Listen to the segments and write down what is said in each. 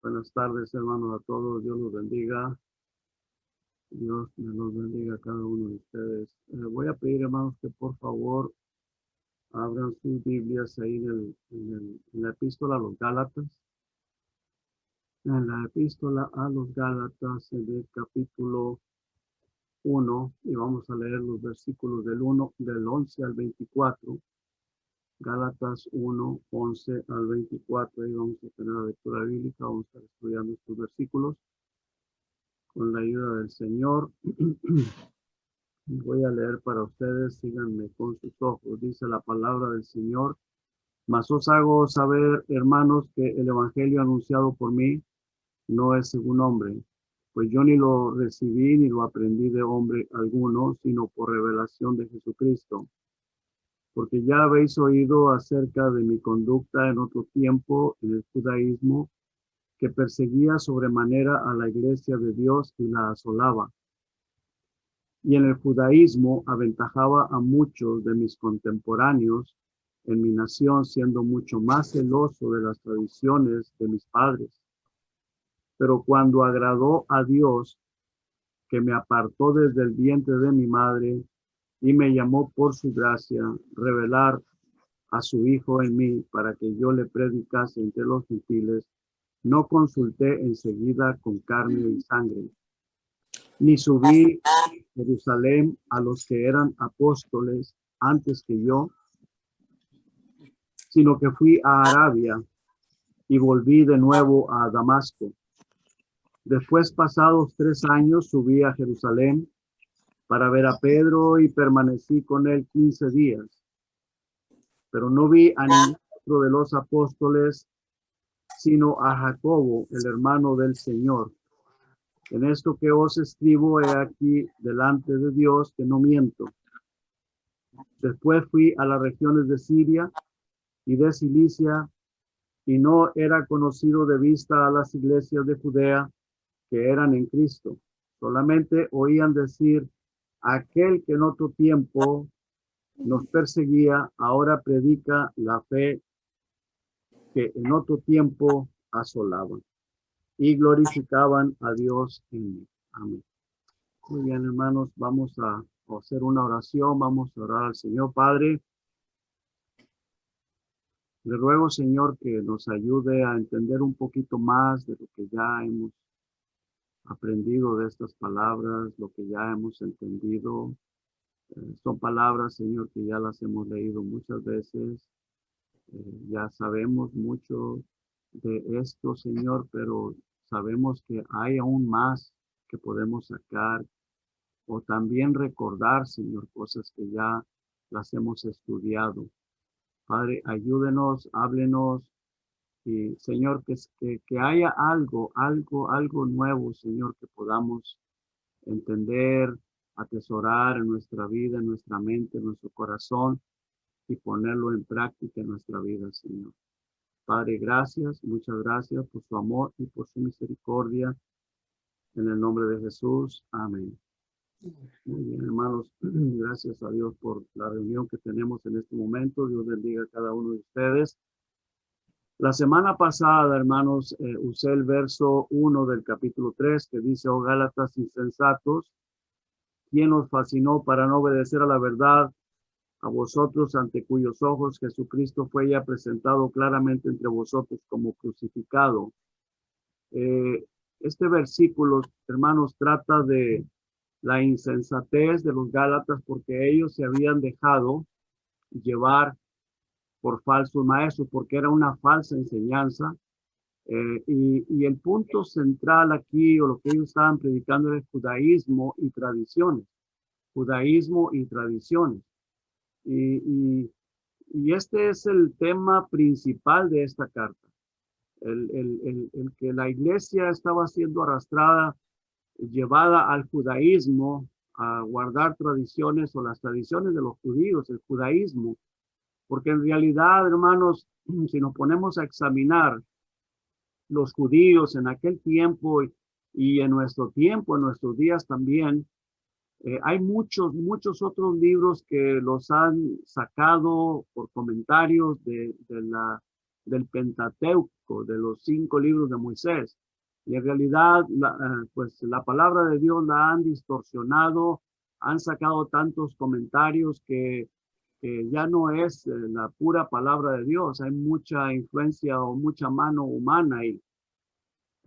Buenas tardes, hermanos, a todos. Dios los bendiga. Dios me los bendiga a cada uno de ustedes. Voy a pedir, hermanos, que por favor abran sus Biblias ahí en la epístola a los Gálatas. En la epístola a los Gálatas, en el capítulo 1, y vamos a leer los versículos del 11 al 24. Gálatas 1, 11 al 24. Ahí vamos a tener la lectura bíblica, vamos a estar estudiando estos versículos con la ayuda del Señor. Voy a leer para ustedes, síganme con sus ojos. Dice la palabra del Señor: mas os hago saber, hermanos, que el evangelio anunciado por mí no es según hombre, pues yo ni lo recibí ni lo aprendí de hombre alguno, sino por revelación de Jesucristo. Porque ya habéis oído acerca de mi conducta en otro tiempo en el judaísmo, que perseguía sobremanera a la iglesia de Dios y la asolaba. Y en el judaísmo aventajaba a muchos de mis contemporáneos en mi nación, siendo mucho más celoso de las tradiciones de mis padres. Pero cuando agradó a Dios, que me apartó desde el vientre de mi madre y me llamó por su gracia, revelar a su Hijo en mí para que yo le predicase entre los gentiles, no consulté enseguida con carne y sangre, ni subí a Jerusalén a los que eran apóstoles antes que yo, sino que fui a Arabia y volví de nuevo a Damasco. Después, pasados 3 años, subí a Jerusalén para ver a Pedro y permanecí con él 15 días. Pero no vi a ningún otro de los apóstoles, sino a Jacobo, el hermano del Señor. En esto que os escribo, he aquí delante de Dios que no miento. Después fui a las regiones de Siria y de Cilicia, y no era conocido de vista a las iglesias de Judea que eran en Cristo. Solamente oían decir: aquel que en otro tiempo nos perseguía, ahora predica la fe que en otro tiempo asolaban. Y glorificaban a Dios en mí. Amén. Muy bien, hermanos, vamos a hacer una oración, vamos a orar al Señor. Padre, le ruego, Señor, que nos ayude a entender un poquito más de lo que ya hemos aprendido de estas palabras, lo que ya hemos entendido. Son palabras, Señor, que ya las hemos leído muchas veces. Ya sabemos mucho de esto, Señor, pero sabemos que hay aún más que podemos sacar o también recordar, Señor, cosas que ya las hemos estudiado. Padre, ayúdenos, háblenos y, Señor, que haya algo nuevo, Señor, que podamos entender, atesorar en nuestra vida, en nuestra mente, en nuestro corazón y ponerlo en práctica en nuestra vida, Señor. Padre, gracias, muchas gracias por su amor y por su misericordia. En el nombre de Jesús, amén. Muy bien, hermanos, gracias a Dios por la reunión que tenemos en este momento. Dios bendiga a cada uno de ustedes. La semana pasada, hermanos, usé el verso 1 del capítulo 3 que dice: oh Gálatas insensatos, ¿quién os fascinó para no obedecer a la verdad? A vosotros, ante cuyos ojos Jesucristo fue ya presentado claramente entre vosotros como crucificado. Este versículo, hermanos, trata de la insensatez de los Gálatas, porque ellos se habían dejado llevar por falsos maestros, porque era una falsa enseñanza. Y el punto central aquí, o lo que ellos estaban predicando, era el judaísmo y tradiciones. Judaísmo y tradiciones. Y este es el tema principal de esta carta. El que la iglesia estaba siendo arrastrada, llevada al judaísmo, a guardar tradiciones o las tradiciones de los judíos, el judaísmo. Porque en realidad, hermanos, si nos ponemos a examinar los judíos en aquel tiempo y en nuestro tiempo, en nuestros días también, hay muchos otros libros que los han sacado por comentarios de del Pentateuco, de los 5 libros de Moisés. Y en realidad, pues la palabra de Dios la han distorsionado, han sacado tantos comentarios que ya no es la pura palabra de Dios. Hay mucha influencia o mucha mano humana ahí.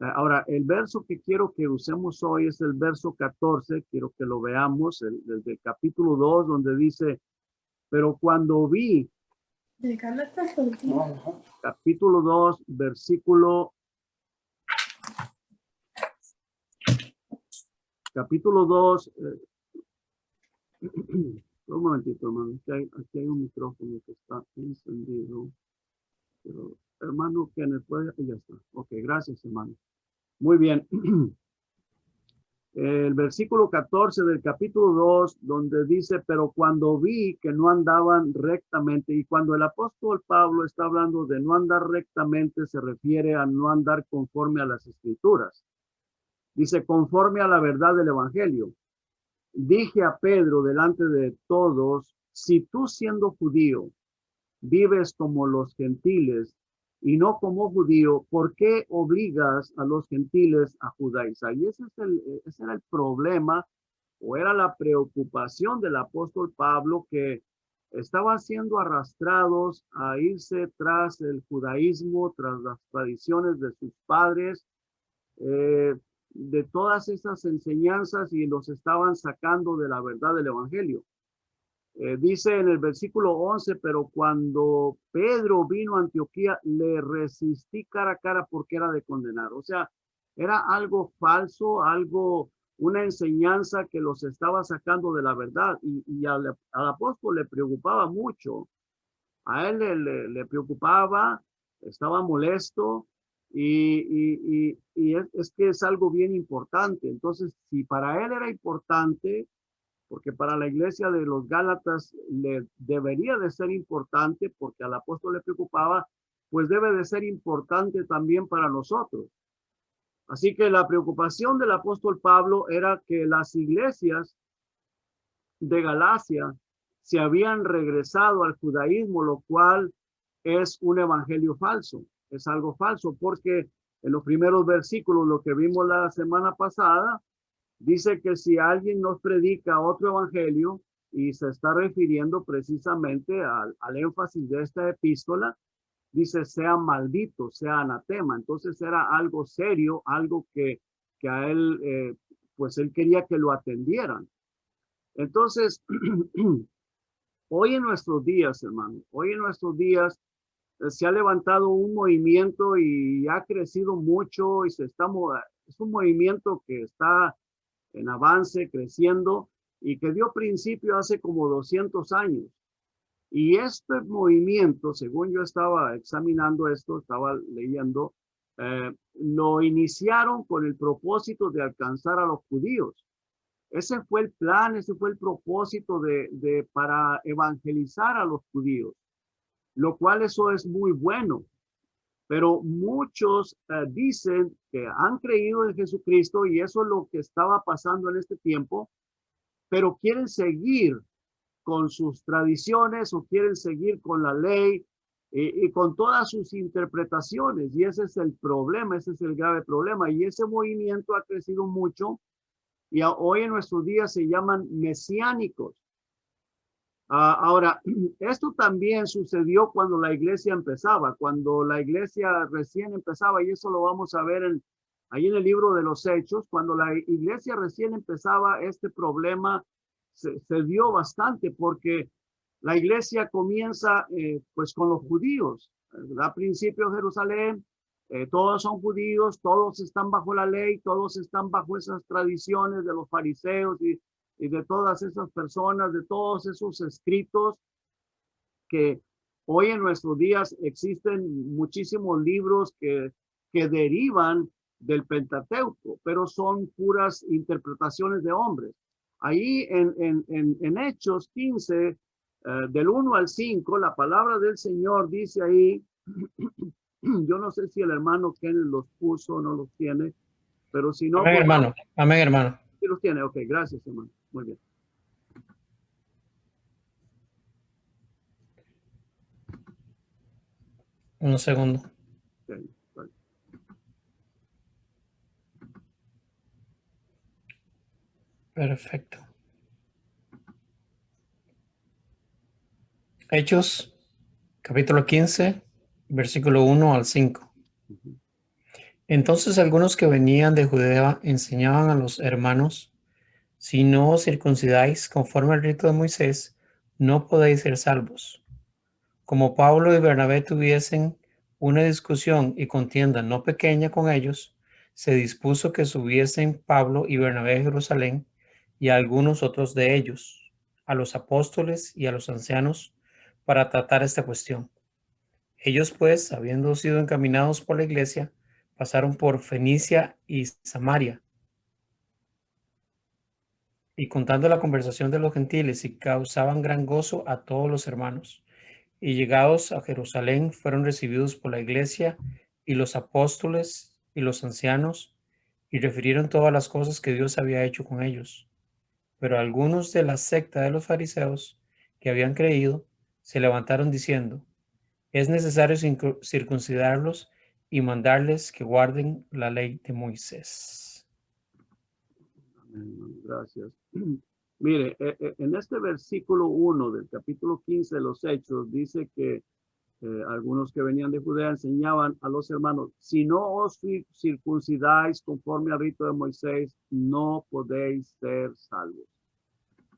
Ahora, el verso que quiero que usemos hoy es el verso 14, quiero que lo veamos, desde el capítulo 2, donde dice, pero cuando vi, capítulo 2, capítulo 2, un momentito, hermano, aquí hay un micrófono que está encendido, pero hermano, ¿quién puede? Ya está. Ok, gracias, hermano. Muy bien. El versículo 14 del capítulo 2, donde dice, pero cuando vi que no andaban rectamente, y cuando el apóstol Pablo está hablando de no andar rectamente, se refiere a no andar conforme a las escrituras. Dice, conforme a la verdad del evangelio. Dije a Pedro delante de todos, si tú siendo judío vives como los gentiles y no como judío, ¿por qué obligas a los gentiles a judaizar? Y ese era el problema, o era la preocupación del apóstol Pablo, que estaban siendo arrastrados a irse tras el judaísmo, tras las tradiciones de sus padres, de todas esas enseñanzas, y los estaban sacando de la verdad del evangelio. Dice en el versículo 11, pero cuando Pedro vino a Antioquía, le resistí cara a cara porque era de condenar. O sea, era algo falso, una enseñanza que los estaba sacando de la verdad. Y al apóstol le preocupaba mucho. A él le preocupaba, estaba molesto, y es que es algo bien importante. Entonces, si para él era importante, porque para la iglesia de los Gálatas le debería de ser importante, porque al apóstol le preocupaba, pues debe de ser importante también para nosotros. Así que la preocupación del apóstol Pablo era que las iglesias de Galacia se habían regresado al judaísmo, lo cual es un evangelio falso, es algo falso, porque en los primeros versículos, lo que vimos la semana pasada, dice que si alguien nos predica otro evangelio, y se está refiriendo precisamente al énfasis de esta epístola, dice sea maldito, sea anatema. Entonces era algo serio, algo que a él, pues él quería que lo atendieran. Entonces, hoy en nuestros días, hermano, hoy en nuestros días se ha levantado un movimiento y ha crecido mucho, y es un movimiento que está en avance, creciendo, y que dio principio hace como 200 años. Y este movimiento, según yo estaba examinando esto, estaba leyendo, lo iniciaron con el propósito de alcanzar a los judíos. Ese fue el plan, ese fue el propósito para evangelizar a los judíos, lo cual eso es muy bueno. Pero muchos dicen que han creído en Jesucristo, y eso es lo que estaba pasando en este tiempo, pero quieren seguir con sus tradiciones, o quieren seguir con la ley y con todas sus interpretaciones. Y ese es el problema, ese es el grave problema. Y ese movimiento ha crecido mucho, y hoy en nuestros días se llaman mesiánicos. Ahora, esto también sucedió cuando la iglesia empezaba, cuando la iglesia recién empezaba, y eso lo vamos a ver ahí en el libro de los Hechos. Cuando la iglesia recién empezaba, este problema se dio bastante, porque la iglesia comienza pues con los judíos. Da principio Jerusalén, todos son judíos, todos están bajo la ley, todos están bajo esas tradiciones de los fariseos y de todas esas personas, de todos esos escritos, que hoy en nuestros días existen muchísimos libros que derivan del Pentateuco, pero son puras interpretaciones de hombres. Ahí en Hechos 15, del 1 al 5, la palabra del Señor dice ahí, yo no sé si el hermano Ken los puso o no los tiene, pero si no... Amén, pues, hermano. Amén, hermano. Sí los tiene, ok, gracias, hermano. Muy bien. Un segundo. Ok, bueno. Perfecto. Hechos, capítulo 15, versículo 1 al 5. Ujú. Entonces algunos que venían de Judea enseñaban a los hermanos: si no os circuncidáis conforme al rito de Moisés, no podéis ser salvos. Como Pablo y Bernabé tuviesen una discusión y contienda no pequeña con ellos, se dispuso que subiesen Pablo y Bernabé a Jerusalén, y a algunos otros de ellos, a los apóstoles y a los ancianos, para tratar esta cuestión. Ellos pues, habiendo sido encaminados por la iglesia, pasaron por Fenicia y Samaria, y contando la conversación de los gentiles, y causaban gran gozo a todos los hermanos. Y llegados a Jerusalén, fueron recibidos por la iglesia y los apóstoles y los ancianos, y refirieron todas las cosas que Dios había hecho con ellos. Pero algunos de la secta de los fariseos que habían creído se levantaron diciendo: es necesario circuncidarlos y mandarles que guarden la ley de Moisés. Amén, hermano, gracias. Mire, en este versículo 1 del capítulo 15 de los Hechos dice que algunos que venían de Judea enseñaban a los hermanos: si no os circuncidáis conforme al rito de Moisés, no podéis ser salvos.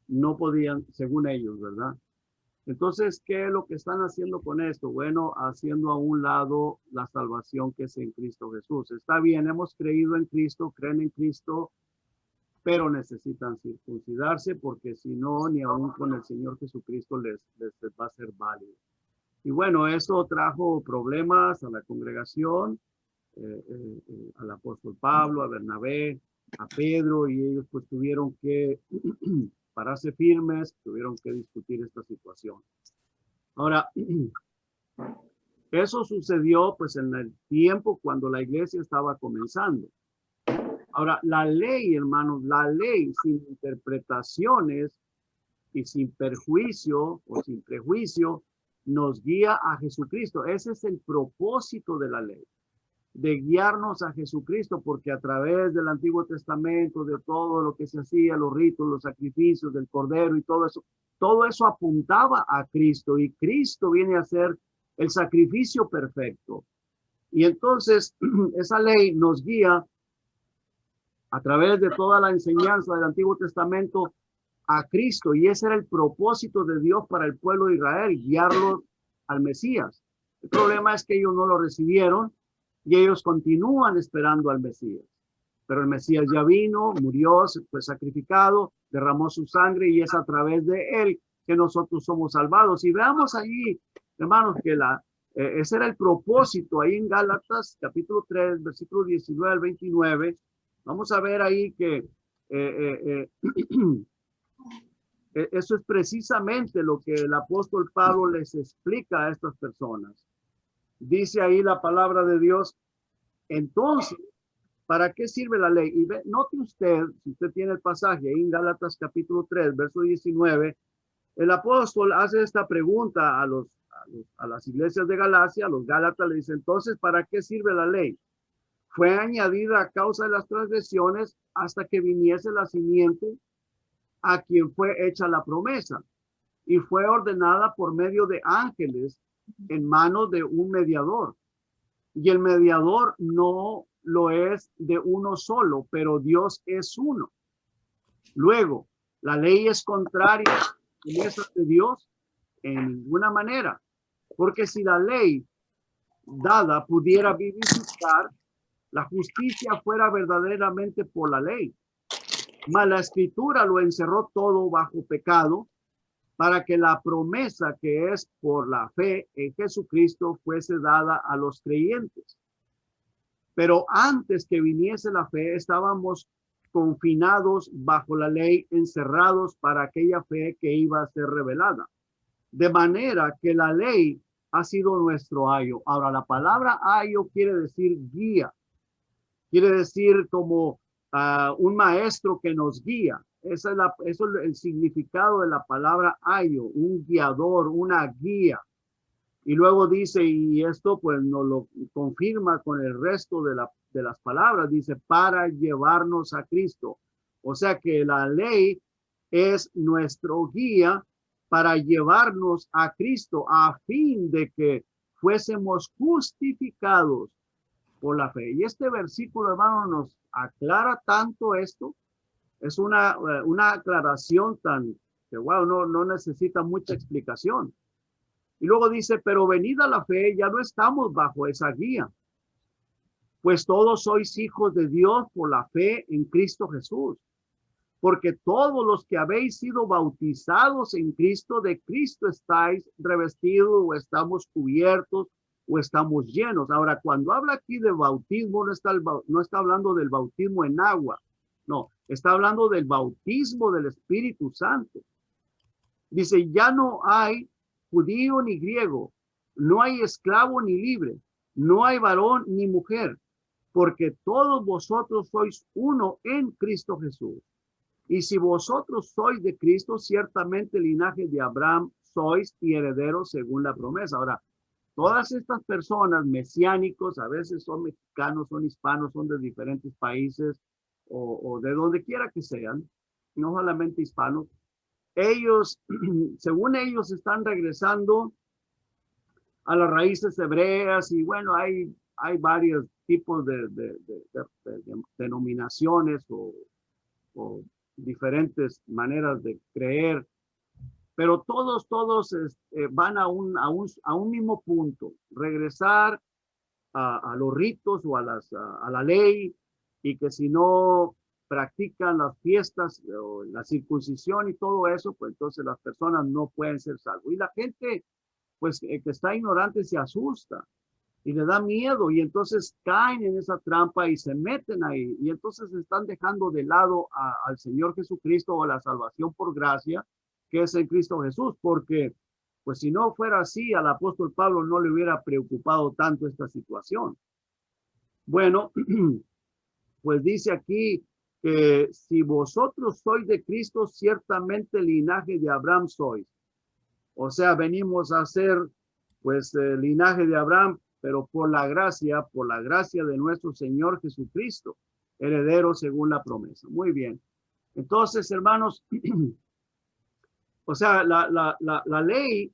No podían, según ellos, ¿verdad? Entonces, ¿qué es lo que están haciendo con esto? Bueno, haciendo a un lado la salvación que es en Cristo Jesús. Está bien, hemos creído en Cristo, creen en Cristo, pero necesitan circuncidarse, porque si no, ni aún con el Señor Jesucristo les va a ser válido. Y bueno, eso trajo problemas a la congregación, al apóstol Pablo, a Bernabé, a Pedro, y ellos pues tuvieron que pararse firmes, tuvieron que discutir esta situación. Ahora, eso sucedió pues en el tiempo cuando la iglesia estaba comenzando. Ahora, la ley, hermanos, la ley sin interpretaciones y sin perjuicio o sin prejuicio nos guía a Jesucristo. Ese es el propósito de la ley, de guiarnos a Jesucristo, porque a través del Antiguo Testamento, de todo lo que se hacía, los ritos, los sacrificios del Cordero y todo eso apuntaba a Cristo, y Cristo viene a ser el sacrificio perfecto. Y entonces esa ley nos guía a través de toda la enseñanza del Antiguo Testamento a Cristo, y ese era el propósito de Dios para el pueblo de Israel, guiarlos al Mesías. El problema es que ellos no lo recibieron y ellos continúan esperando al Mesías. Pero el Mesías ya vino, murió, fue sacrificado, derramó su sangre, y es a través de él que nosotros somos salvados. Y veamos allí, hermanos, que ese era el propósito ahí en Gálatas capítulo 3, versículo 19 al 29. Vamos a ver ahí que eso es precisamente lo que el apóstol Pablo les explica a estas personas. Dice ahí la palabra de Dios: entonces, ¿para qué sirve la ley? Y note usted, si usted tiene el pasaje ahí en Gálatas capítulo 3, verso 19, el apóstol hace esta pregunta a las iglesias de Galacia, a los Gálatas. Le dice: entonces, ¿para qué sirve la ley? Fue añadida a causa de las transgresiones, hasta que viniese la simiente a quien fue hecha la promesa, y fue ordenada por medio de ángeles en manos de un mediador. Y el mediador no lo es de uno solo, pero Dios es uno. Luego, ¿la ley es contraria a la promesa de Dios? En ninguna manera. Porque si la ley dada pudiera vivificar, la justicia fuera verdaderamente por la ley. Mas la escritura lo encerró todo bajo pecado, para que la promesa que es por la fe en Jesucristo fuese dada a los creyentes. Pero antes que viniese la fe, estábamos confinados bajo la ley, encerrados para aquella fe que iba a ser revelada. De manera que la ley ha sido nuestro ayo. Ahora, la palabra ayo quiere decir guía, quiere decir como un maestro que nos guía. Eso es el significado de la palabra ayo, un guiador, una guía. Y luego dice, y esto pues nos lo confirma con el resto de las palabras, dice, para llevarnos a Cristo. O sea que la ley es nuestro guía para llevarnos a Cristo a fin de que fuésemos justificados por la fe. Y este versículo, hermano, nos aclara tanto esto. Es una aclaración tan que, wow, no necesita mucha explicación. Y luego dice, pero venida la fe, ya no estamos bajo esa guía, pues todos sois hijos de Dios por la fe en Cristo Jesús. Porque todos los que habéis sido bautizados en Cristo, de Cristo estáis revestidos o estamos cubiertos o estamos llenos. Ahora, cuando habla aquí de bautismo, no está hablando del bautismo en agua, no, está hablando del bautismo del Espíritu Santo. Dice, ya no hay judío ni griego, no hay esclavo ni libre, no hay varón ni mujer, porque todos vosotros sois uno en Cristo Jesús. Y si vosotros sois de Cristo, ciertamente linaje de Abraham sois y herederos según la promesa. Ahora, todas estas personas mesiánicos, a veces son mexicanos, son hispanos, son de diferentes países o de donde quiera que sean, no solamente hispanos, ellos, según ellos, están regresando a las raíces hebreas y bueno, hay varios tipos de denominaciones o diferentes maneras de creer, pero todos van a un mismo punto, regresar a los ritos o a la ley, y que si no practican las fiestas o la circuncisión y todo eso, pues entonces las personas no pueden ser salvos. Y la gente, pues que está ignorante se asusta y le da miedo y entonces caen en esa trampa y se meten ahí y entonces están dejando de lado al Señor Jesucristo o la salvación por gracia que es en Cristo Jesús, porque pues si no fuera así, al apóstol Pablo no le hubiera preocupado tanto esta situación. Bueno, pues dice aquí que si vosotros sois de Cristo, ciertamente linaje de Abraham sois. O sea, venimos a ser pues linaje de Abraham, pero por la gracia de nuestro Señor Jesucristo, heredero según la promesa. Muy bien. Entonces, hermanos, o sea, la ley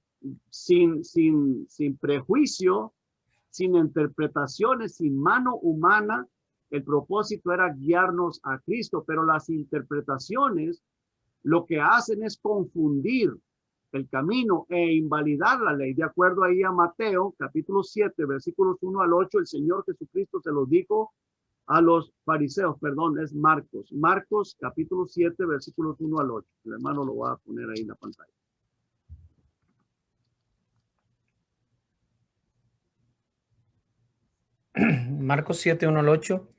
sin prejuicio, sin interpretaciones, sin mano humana, el propósito era guiarnos a Cristo, pero las interpretaciones lo que hacen es confundir el camino e invalidar la ley. De acuerdo ahí a Mateo, capítulo 7, versículos 1 al 8, el Señor Jesucristo se lo dijo a los fariseos, perdón, es Marcos. Marcos, capítulo 7, versículos 1 al 8. El hermano lo va a poner ahí en la pantalla. Marcos 7, 1 al 8.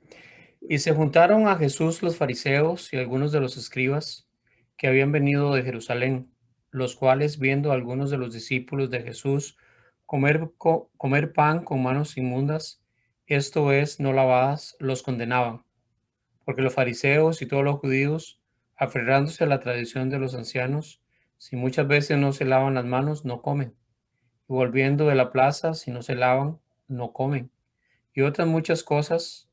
Y se juntaron a Jesús los fariseos y algunos de los escribas que habían venido de Jerusalén, los cuales, viendo a algunos de los discípulos de Jesús comer pan con manos inmundas, esto es, no lavadas, los condenaban. Porque los fariseos y todos los judíos, aferrándose a la tradición de los ancianos, si muchas veces no se lavan las manos, no comen. Y volviendo de la plaza, si no se lavan, no comen. Y otras muchas cosas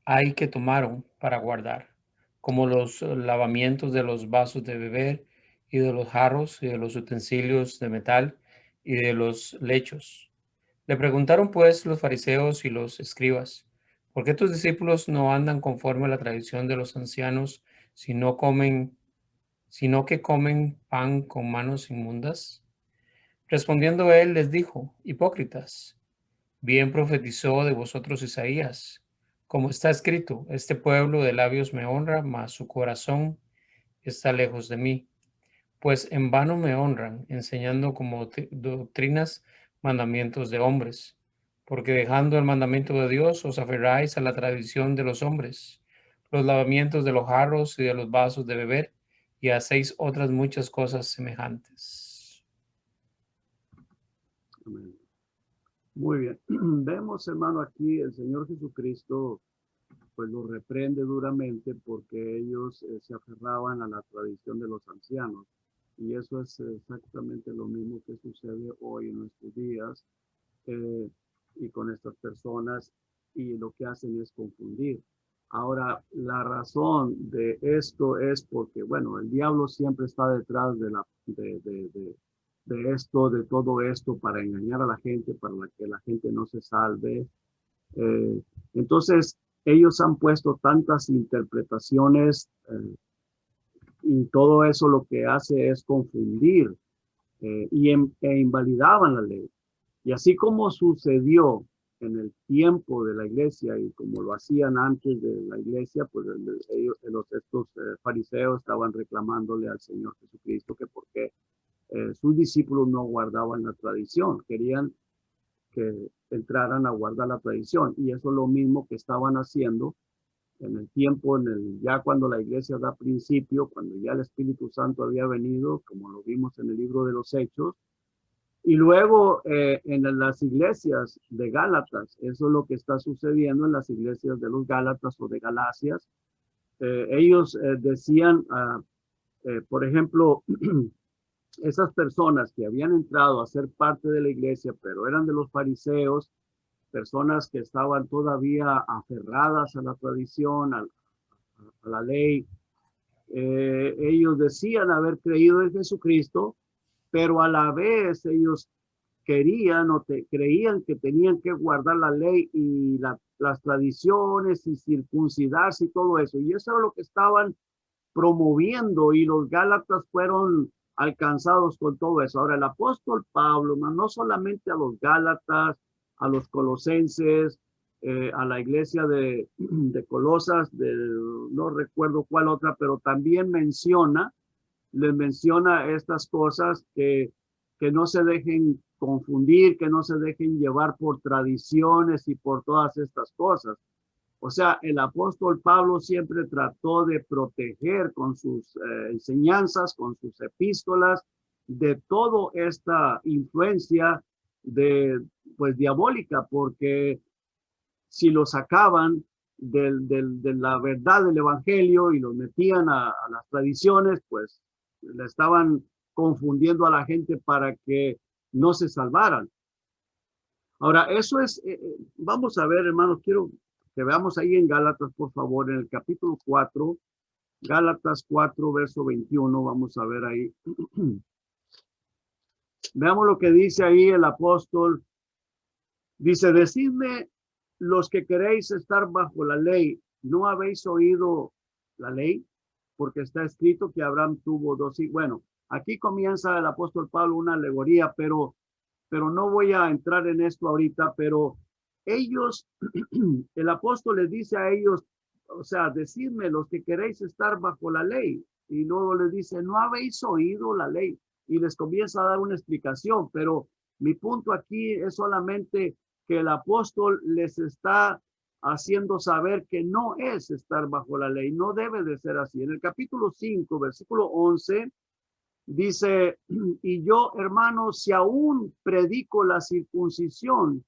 hay que tomaron para guardar, como los lavamientos de los vasos de beber y de los jarros y de los utensilios de metal y de los lechos. Le preguntaron pues los fariseos y los escribas, ¿por qué tus discípulos no andan conforme a la tradición de los ancianos, si no comen, sino que comen pan con manos inmundas? Respondiendo él les dijo, hipócritas, bien profetizó de vosotros Isaías, como está escrito, este pueblo de labios me honra, mas su corazón está lejos de mí. Pues en vano me honran, enseñando como doctrinas mandamientos de hombres, porque dejando el mandamiento de Dios os aferráis a la tradición de los hombres, los lavamientos de los jarros y de los vasos de beber, y hacéis otras muchas cosas semejantes. Amén. Muy bien. Vemos, hermano, aquí el Señor Jesucristo pues los reprende duramente porque ellos se aferraban a la tradición de los ancianos Y eso es exactamente lo mismo que sucede hoy en nuestros días y con estas personas, y lo que hacen es confundir. Ahora, la razón de esto es porque, bueno, el diablo siempre está detrás de esto, de todo esto, para engañar a la gente, para que la gente no se salve. Entonces, ellos han puesto tantas interpretaciones y todo eso lo que hace es confundir e invalidaban la ley. Y así como sucedió en el tiempo de la iglesia y como lo hacían antes de la iglesia, pues estos fariseos estaban reclamándole al Señor Jesucristo que porque sus discípulos no guardaban la tradición, querían que entraran a guardar la tradición. Y eso es lo mismo que estaban haciendo en el tiempo, ya cuando la iglesia da principio, cuando ya el Espíritu Santo había venido, como lo vimos en el libro de los Hechos, y luego en las iglesias de Gálatas, eso es lo que está sucediendo en las iglesias de los Gálatas o de Galacias. Ellos decían, por ejemplo, esas personas que habían entrado a ser parte de la iglesia, pero eran de los fariseos, personas que estaban todavía aferradas a la tradición, a la ley. Ellos decían haber creído en Jesucristo, pero a la vez ellos creían que tenían que guardar la ley y las tradiciones y circuncidarse y todo eso. Y eso era lo que estaban promoviendo y los Gálatas fueron alcanzados con todo eso. Ahora el apóstol Pablo, no solamente a los Gálatas, a los colosenses, a la iglesia de Colosas, no recuerdo cuál otra, pero también les menciona estas cosas que no se dejen confundir, que no se dejen llevar por tradiciones y por todas estas cosas. O sea, el apóstol Pablo siempre trató de proteger con sus enseñanzas, con sus epístolas, de toda esta influencia pues diabólica, porque si lo sacaban de la verdad del evangelio y los metían a las tradiciones, pues le estaban confundiendo a la gente para que no se salvaran. Ahora, eso es, vamos a ver, hermanos, quiero que veamos ahí en Gálatas, por favor, en el capítulo 4, Gálatas 4, verso 21, vamos a ver ahí. Veamos lo que dice ahí el apóstol. Dice, decidme los que queréis estar bajo la ley, ¿no habéis oído la ley? Porque está escrito que Abraham tuvo dos hijos. Bueno, aquí comienza el apóstol Pablo una alegoría, pero no voy a entrar en esto ahorita, pero ellos, el apóstol les dice a ellos, o sea, decidme los que queréis estar bajo la ley. Y luego les dice, ¿no habéis oído la ley? Y les comienza a dar una explicación, pero mi punto aquí es solamente que el apóstol les está haciendo saber que no es estar bajo la ley, no debe de ser así. En el capítulo 5, versículo 11, dice, y yo, hermanos, si aún predico la circuncisión,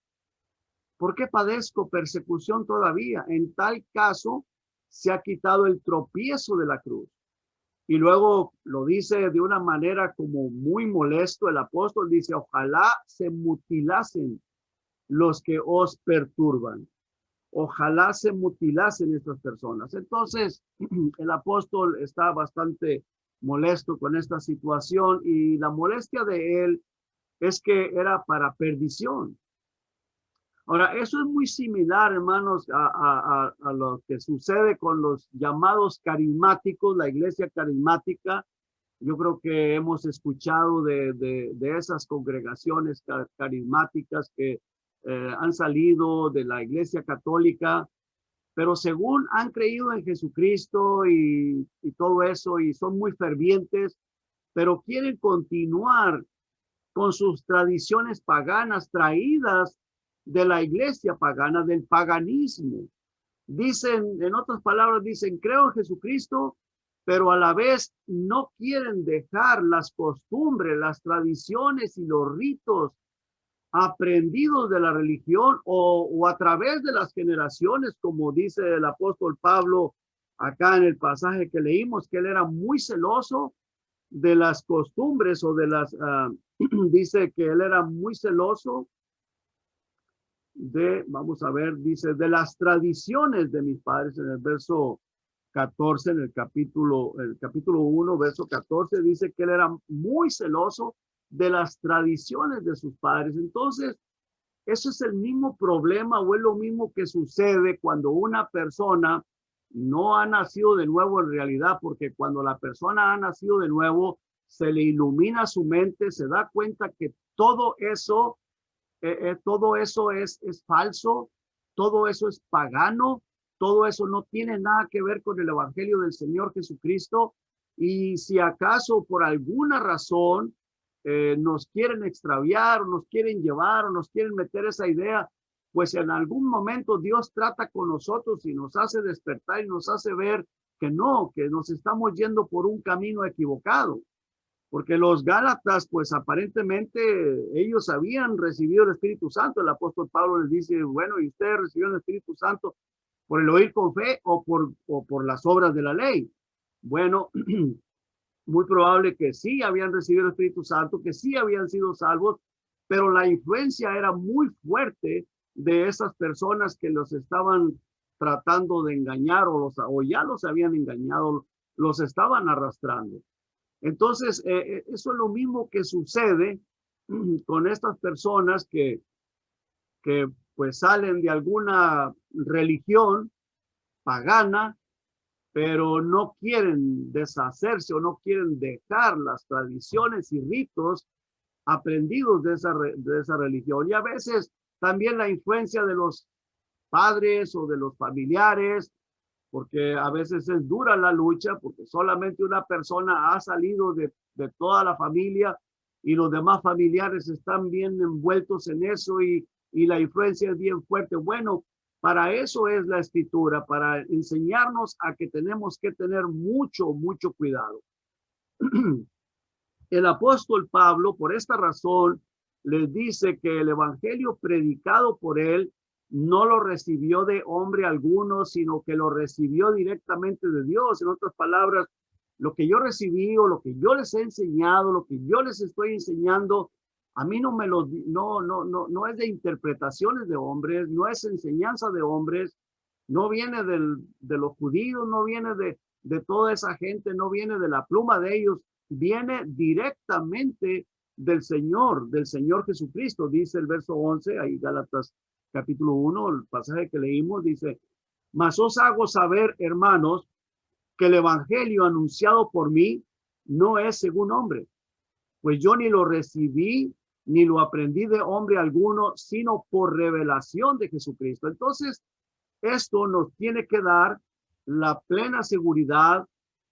¿por qué padezco persecución todavía? En tal caso, se ha quitado el tropiezo de la cruz. Y luego lo dice de una manera como muy molesto el apóstol, dice, ojalá se mutilasen los que os perturban. Ojalá se mutilasen estas personas. Entonces, el apóstol está bastante molesto con esta situación y la molestia de él es que era para perdición. Ahora, eso es muy similar, hermanos, a lo que sucede con los llamados carismáticos, la iglesia carismática. Yo creo que hemos escuchado de esas congregaciones carismáticas que han salido de la iglesia católica, pero según han creído en Jesucristo y todo eso, y son muy fervientes, pero quieren continuar con sus tradiciones paganas traídas de la iglesia pagana, del paganismo. Dicen, en otras palabras, dicen, creo en Jesucristo, pero a la vez no quieren dejar las costumbres, las tradiciones y los ritos aprendidos de la religión o a través de las generaciones, como dice el apóstol Pablo acá en el pasaje que leímos, que él era muy celoso de las costumbres o de las, dice que él era muy celoso vamos a ver, dice, de las tradiciones de mis padres en el verso 14, en el capítulo 1, verso 14, dice que él era muy celoso de las tradiciones de sus padres. Entonces, eso es el mismo problema o es lo mismo que sucede cuando una persona no ha nacido de nuevo en realidad, porque cuando la persona ha nacido de nuevo, se le ilumina su mente, se da cuenta que todo eso es falso, todo eso es pagano, todo eso no tiene nada que ver con el evangelio del Señor Jesucristo. Y si acaso por alguna razón nos quieren extraviar o nos quieren llevar o nos quieren meter esa idea, pues en algún momento Dios trata con nosotros y nos hace despertar y nos hace ver que no, que nos estamos yendo por un camino equivocado. Porque los Gálatas, pues aparentemente ellos habían recibido el Espíritu Santo. El apóstol Pablo les dice, bueno, ¿y ustedes recibieron el Espíritu Santo por el oír con fe o por las obras de la ley? Bueno, muy probable que sí habían recibido el Espíritu Santo, que sí habían sido salvos, pero la influencia era muy fuerte de esas personas que los estaban tratando de engañar o ya los habían engañado, los estaban arrastrando. Entonces, eso es lo mismo que sucede con estas personas que pues salen de alguna religión pagana, pero no quieren deshacerse o no quieren dejar las tradiciones y ritos aprendidos de esa religión. Y a veces también la influencia de los padres o de los familiares, porque a veces es dura la lucha, porque solamente una persona ha salido de toda la familia y los demás familiares están bien envueltos en eso y la influencia es bien fuerte. Bueno, para eso es la escritura, para enseñarnos a que tenemos que tener mucho, mucho cuidado. El apóstol Pablo, por esta razón, les dice que el evangelio predicado por él no lo recibió de hombre alguno, sino que lo recibió directamente de Dios. En otras palabras, lo que yo recibí o lo que yo les he enseñado, lo que yo les estoy enseñando, a mí no es de interpretaciones de hombres, no es enseñanza de hombres, no viene de los judíos, no viene de toda esa gente, no viene de la pluma de ellos, viene directamente del Señor Jesucristo. Dice el verso 11, ahí Gálatas capítulo 1, el pasaje que leímos, dice, mas os hago saber, hermanos, que el evangelio anunciado por mí no es según hombre, pues yo ni lo recibí ni lo aprendí de hombre alguno, sino por revelación de Jesucristo. Entonces, esto nos tiene que dar la plena seguridad,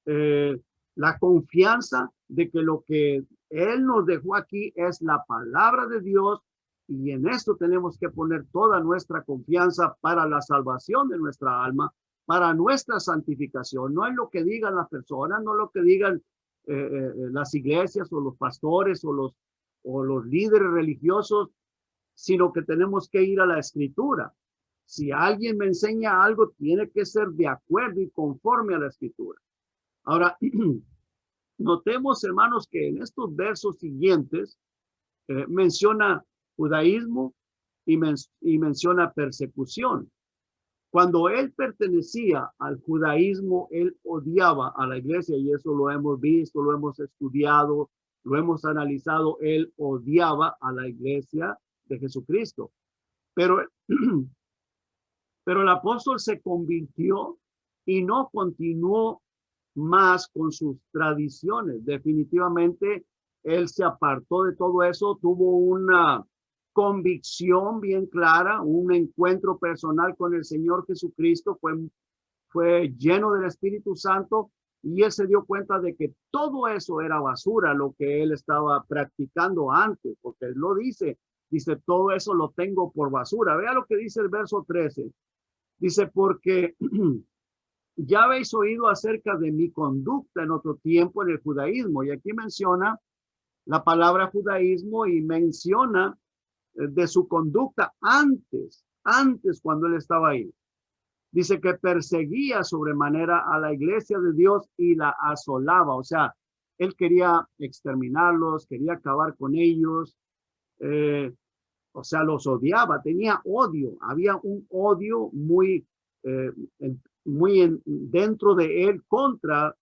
la confianza de que lo que Él nos dejó aquí es la palabra de Dios, y en esto tenemos que poner toda nuestra confianza para la salvación de nuestra alma, para nuestra santificación, no en lo que digan las personas, no lo que digan las iglesias o los pastores o los líderes religiosos, sino que tenemos que ir a la escritura. Si alguien me enseña algo, tiene que ser de acuerdo y conforme a la escritura. Ahora, notemos, hermanos, que en estos versos siguientes menciona judaísmo y menciona persecución. Cuando él pertenecía al judaísmo, él odiaba a la iglesia, y eso lo hemos visto, lo hemos estudiado, lo hemos analizado. Él odiaba a la iglesia de Jesucristo. Pero el apóstol se convirtió y no continuó más con sus tradiciones. Definitivamente, él se apartó de todo eso, tuvo una convicción bien clara, un encuentro personal con el Señor Jesucristo, fue lleno del Espíritu Santo, y él se dio cuenta de que todo eso era basura, lo que él estaba practicando antes, porque él lo dice, todo eso lo tengo por basura. Vea lo que dice el verso 13. Dice, porque ya habéis oído acerca de mi conducta en otro tiempo en el judaísmo. Y aquí menciona la palabra judaísmo y menciona de su conducta antes cuando él estaba ahí. Dice que perseguía sobremanera a la iglesia de Dios y la asolaba. O sea, él quería exterminarlos, quería acabar con ellos, o sea, los odiaba, tenía odio, había un odio muy, dentro de él contra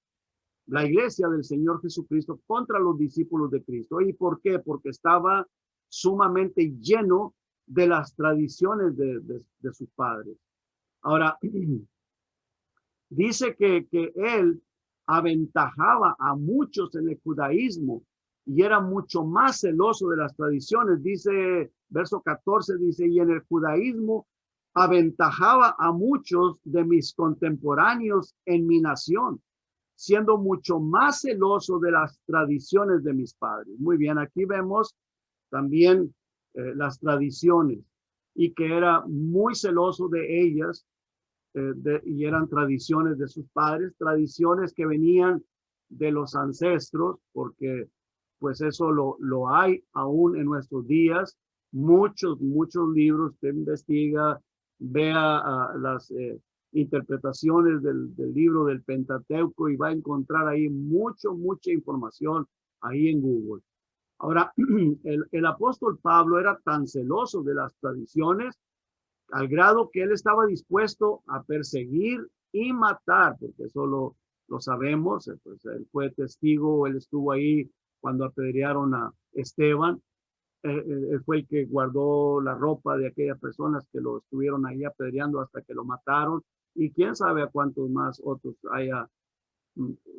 la iglesia del Señor Jesucristo, contra los discípulos de Cristo. ¿Y por qué? Porque estaba sumamente lleno de las tradiciones de sus padres. Ahora, dice que él aventajaba a muchos en el judaísmo y era mucho más celoso de las tradiciones. Dice, verso 14, dice, y en el judaísmo aventajaba a muchos de mis contemporáneos en mi nación, siendo mucho más celoso de las tradiciones de mis padres. Muy bien, aquí vemos también las tradiciones y que era muy celoso de ellas, y eran tradiciones de sus padres, tradiciones que venían de los ancestros, porque pues eso lo hay aún en nuestros días. Muchos libros que investiga, vea las interpretaciones del libro del Pentateuco y va a encontrar ahí mucha información ahí en Google. Ahora, el apóstol Pablo era tan celoso de las tradiciones al grado que él estaba dispuesto a perseguir y matar, porque eso lo sabemos, pues él fue testigo, él estuvo ahí cuando apedrearon a Esteban, él fue el que guardó la ropa de aquellas personas que lo estuvieron ahí apedreando hasta que lo mataron, y quién sabe a cuántos más otros haya,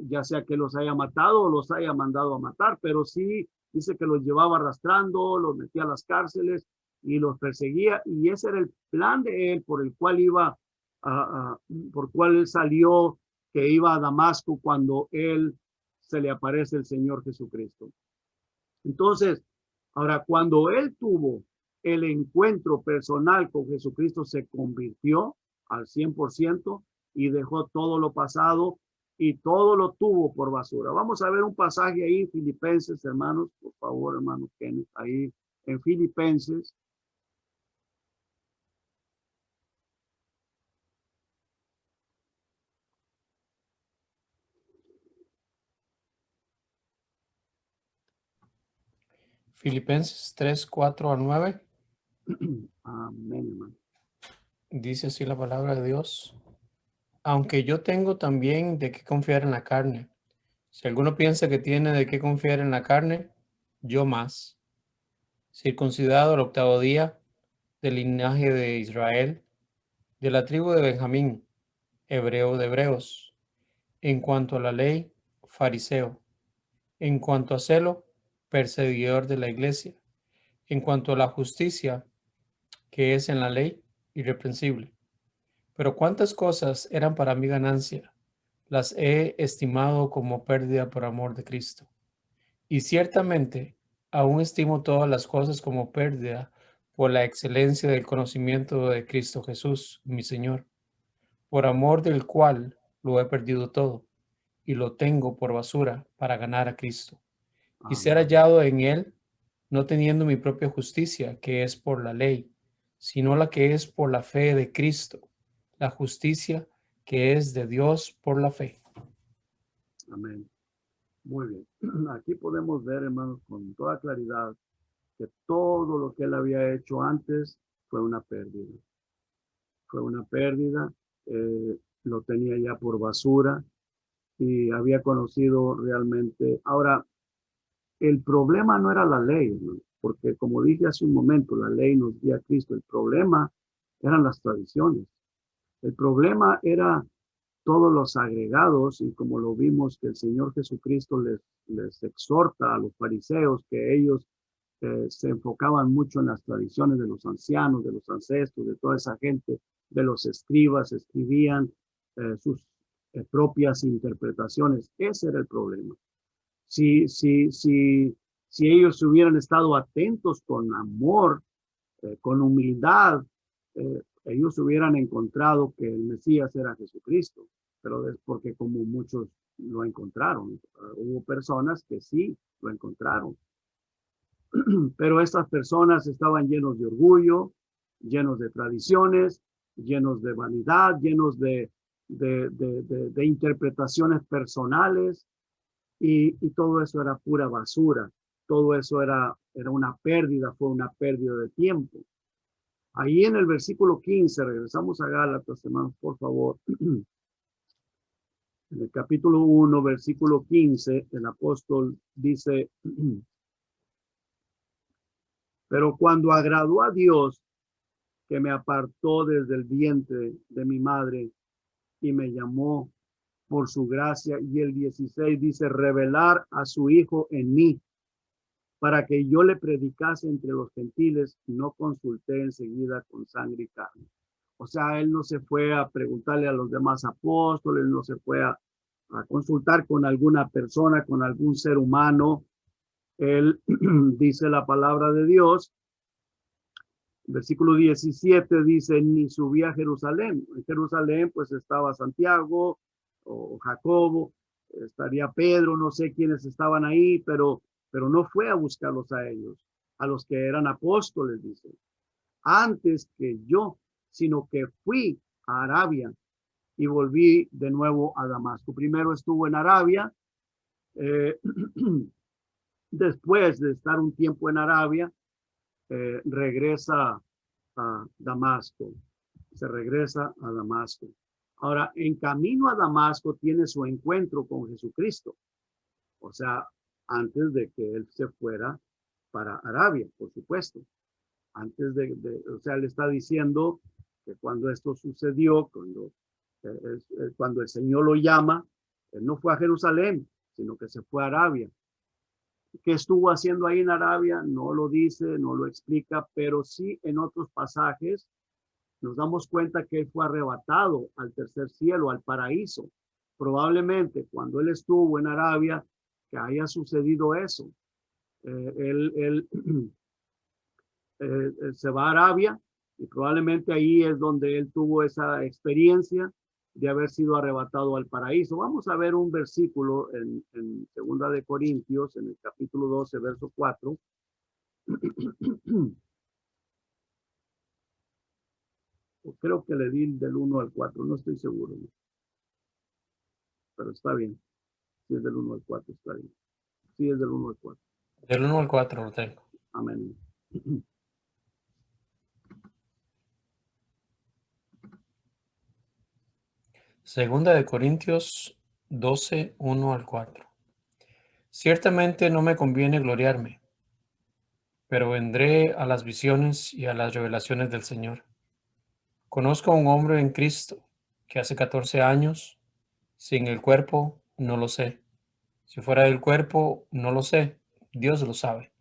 ya sea que los haya matado o los haya mandado a matar, pero sí dice que los llevaba arrastrando, los metía a las cárceles y los perseguía, y ese era el plan de él por el cual iba, por cual él salió, que iba a Damasco cuando él se le aparece el Señor Jesucristo. Entonces, ahora cuando él tuvo el encuentro personal con Jesucristo, se convirtió al 100% y dejó todo lo pasado y todo lo tuvo por basura. Vamos a ver un pasaje ahí en Filipenses, hermanos, por favor, hermano Kenneth, ahí en Filipenses. Filipenses 3, 4 a 9. Amén, hermano. Dice así la palabra de Dios. Aunque yo tengo también de qué confiar en la carne. Si alguno piensa que tiene de qué confiar en la carne, yo más. Circuncidado al 8º día, del linaje de Israel, de la tribu de Benjamín, hebreo de hebreos. En cuanto a la ley, fariseo. En cuanto a celo, perseguidor de la iglesia. En cuanto a la justicia que es en la ley, irreprensible. Pero cuántas cosas eran para mi ganancia, las he estimado como pérdida por amor de Cristo. Y ciertamente, aún estimo todas las cosas como pérdida por la excelencia del conocimiento de Cristo Jesús, mi Señor, por amor del cual lo he perdido todo y lo tengo por basura para ganar a Cristo y ser Amén. hallado en él, no teniendo mi propia justicia, que es por la ley, sino la que es por la fe de Cristo, la justicia que es de Dios por la fe. Amén. Muy bien. Aquí podemos ver, hermanos, con toda claridad que todo lo que él había hecho antes fue una pérdida. Fue una pérdida. Lo tenía ya por basura y había conocido realmente. Ahora, el problema no era la ley, ¿no? Porque como dije hace un momento, la ley nos guía a Cristo. El problema eran las tradiciones. El problema era todos los agregados, y como lo vimos que el Señor Jesucristo les exhorta a los fariseos que ellos se enfocaban mucho en las tradiciones de los ancianos, de los ancestros, de toda esa gente, de los escribas, escribían sus propias interpretaciones. Ese era el problema. Si ellos hubieran estado atentos con amor, con humildad, ellos hubieran encontrado que el Mesías era Jesucristo, pero es porque como muchos lo encontraron, hubo personas que sí lo encontraron, pero estas personas estaban llenos de orgullo, llenos de tradiciones, llenos de vanidad, llenos de interpretaciones personales, y todo eso era pura basura. Todo eso era una pérdida, fue una pérdida de tiempo. Ahí en el versículo 15, regresamos a Gálatas, hermanos, por favor. En el capítulo 1, versículo 15, el apóstol dice, pero cuando agradó a Dios, que me apartó desde el vientre de mi madre y me llamó por su gracia, y el 16 dice, revelar a su Hijo en mí, para que yo le predicase entre los gentiles, no consulté enseguida con sangre y carne. O sea, él no se fue a preguntarle a los demás apóstoles, no se fue a consultar con alguna persona, con algún ser humano. Él dice la palabra de Dios. Versículo 17 dice, ni subí a Jerusalén. En Jerusalén pues estaba Santiago o Jacobo, estaría Pedro, no sé quiénes estaban ahí, pero no fue a buscarlos a ellos, a los que eran apóstoles, dice, antes que yo, sino que fui a Arabia y volví de nuevo a Damasco. Primero estuvo en Arabia, después de estar un tiempo en Arabia, regresa a Damasco, se regresa a Damasco. Ahora, en camino a Damasco tiene su encuentro con Jesucristo, o sea, antes de que él se fuera para Arabia, por supuesto. Antes o sea, le está diciendo que cuando esto sucedió, cuando el Señor lo llama, él no fue a Jerusalén, sino que se fue a Arabia. ¿Qué estuvo haciendo ahí en Arabia? No lo dice, no lo explica, pero sí en otros pasajes nos damos cuenta que él fue arrebatado al tercer cielo, al paraíso. Probablemente cuando él estuvo en Arabia, que haya sucedido eso. Él se va a Arabia y probablemente ahí es donde él tuvo esa experiencia de haber sido arrebatado al paraíso. Vamos a ver un versículo en Segunda de Corintios, en el capítulo 12, verso 4. Creo que le di del 1 al 4, no estoy seguro, ¿no? Pero está bien. Si es del 1 al 4, está bien. Sí, es del 1 al 4. Del 1 al 4 lo tengo. Amén. Segunda de Corintios 12, 1 al 4. Ciertamente no me conviene gloriarme, pero vendré a las visiones y a las revelaciones del Señor. Conozco a un hombre en Cristo que hace 14 años, sin el cuerpo, no lo sé. Si fuera del cuerpo, no lo sé. Dios lo sabe.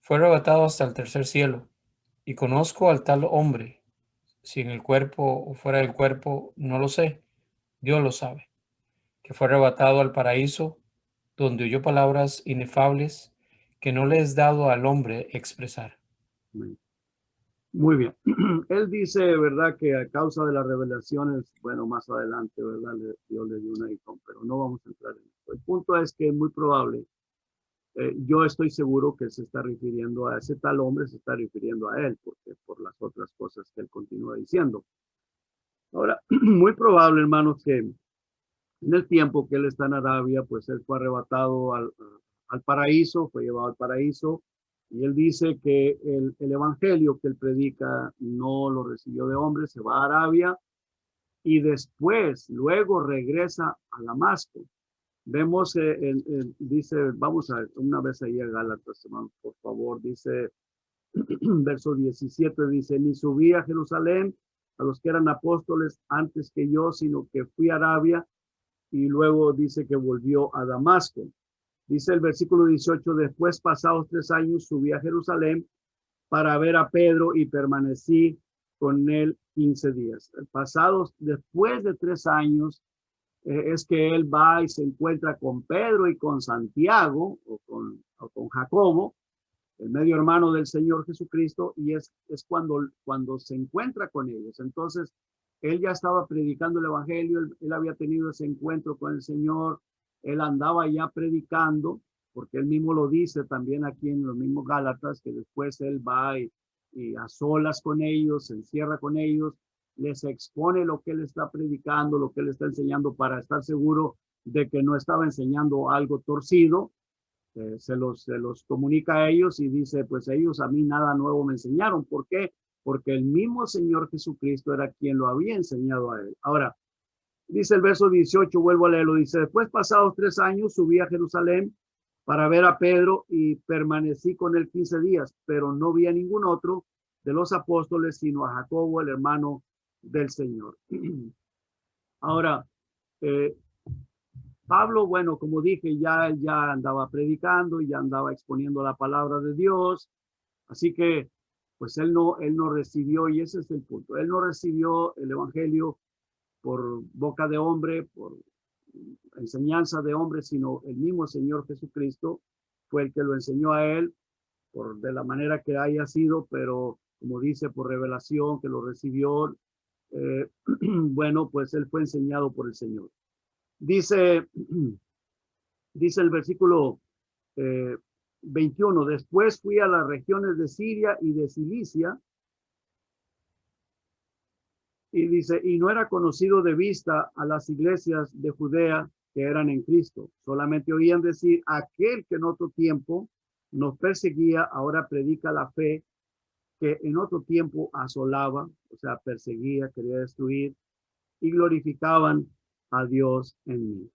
Fue arrebatado hasta el tercer cielo, y conozco al tal hombre. Si en el cuerpo o fuera del cuerpo, no lo sé. Dios lo sabe. Que fue arrebatado al paraíso, donde oyó palabras inefables que no le es dado al hombre expresar. Muy bien. Él dice, ¿verdad? Que a causa de las revelaciones, bueno, más adelante, ¿verdad? Dios le dio una hija, pero no vamos a entrar en eso. El punto es que es muy probable, yo estoy seguro que se está refiriendo a ese tal hombre, se está refiriendo a él, porque por las otras cosas que él continúa diciendo. Ahora, muy probable, hermanos, que en el tiempo que él está en Arabia, pues él fue arrebatado al paraíso, fue llevado al paraíso, y él dice que el evangelio que él predica no lo recibió de hombres, se va a Arabia y después, luego regresa a Damasco. Vemos, dice, vamos a una vez ahí a Gálatas, hermano, por favor, dice, verso 17, dice, ni subí a Jerusalén a los que eran apóstoles antes que yo, sino que fui a Arabia, y luego dice que volvió a Damasco. Dice el versículo 18, después pasados 3 años subí a Jerusalén para ver a Pedro y permanecí con él 15 días. Pasados después de 3 años es que él va y se encuentra con Pedro y con Santiago o con Jacobo, el medio hermano del Señor Jesucristo, y es cuando se encuentra con ellos. Entonces, él ya estaba predicando el evangelio, él había tenido ese encuentro con el Señor, él andaba ya predicando, porque él mismo lo dice también aquí en los mismos Gálatas, que después él va y a solas con ellos, se encierra con ellos, les expone lo que él está predicando, lo que él está enseñando para estar seguro de que no estaba enseñando algo torcido, se los comunica a ellos y dice, pues ellos a mí nada nuevo me enseñaron. ¿Por qué? Porque el mismo Señor Jesucristo era quien lo había enseñado a él. Ahora, dice el verso 18, vuelvo a leerlo, dice, después pasados 3 años subí a Jerusalén para ver a Pedro y permanecí con él 15 días, pero no vi a ningún otro de los apóstoles, sino a Jacobo, el hermano del Señor. Ahora, eh, Pablo, bueno, como dije, ya andaba predicando, ya andaba exponiendo la palabra de Dios, así que pues él no recibió, y ese es el punto, él no recibió el evangelio por boca de hombre, por enseñanza de hombre, sino el mismo Señor Jesucristo fue el que lo enseñó a él, por de la manera que haya sido, pero como dice, por revelación que lo recibió, bueno, pues él fue enseñado por el Señor. Dice el versículo 21, después fui a las regiones de Siria y de Cilicia, y dice, y no era conocido de vista a las iglesias de Judea que eran en Cristo, solamente oían decir, aquel que en otro tiempo nos perseguía, ahora predica la fe que en otro tiempo asolaba, o sea, perseguía, quería destruir, y glorificaban a Dios en mí.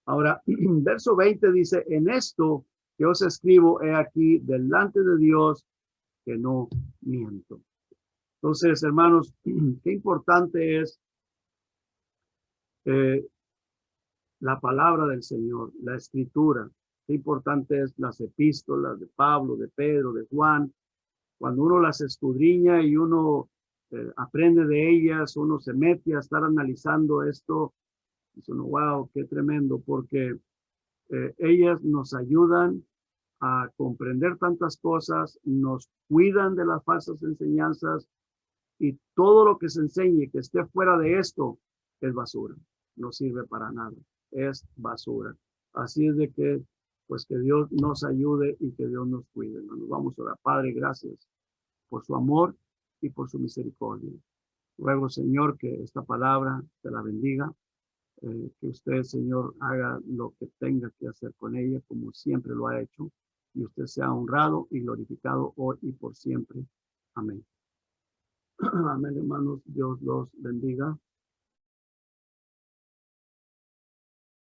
Ahora, verso 20 dice, en esto que os escribo, he aquí, delante de Dios, que no miento. Entonces, hermanos, qué importante es eh, la palabra del Señor, la escritura. Qué importante es las epístolas de Pablo, de Pedro, de Juan. Cuando uno las escudriña y uno aprende de ellas, uno se mete a estar analizando esto, dice uno, wow, qué tremendo, porque ellas nos ayudan a comprender tantas cosas, nos cuidan de las falsas enseñanzas, y todo lo que se enseñe que esté fuera de esto es basura, no sirve para nada, es basura. Así es de que, pues que Dios nos ayude y que Dios nos cuide. Nos vamos a orar. Padre, gracias por su amor y por su misericordia. Ruego, Señor, que esta palabra te la bendiga, que usted, Señor, haga lo que tenga que hacer con ella, como siempre lo ha hecho, y usted sea honrado y glorificado hoy y por siempre. Amén. Amén, hermanos. Dios los bendiga.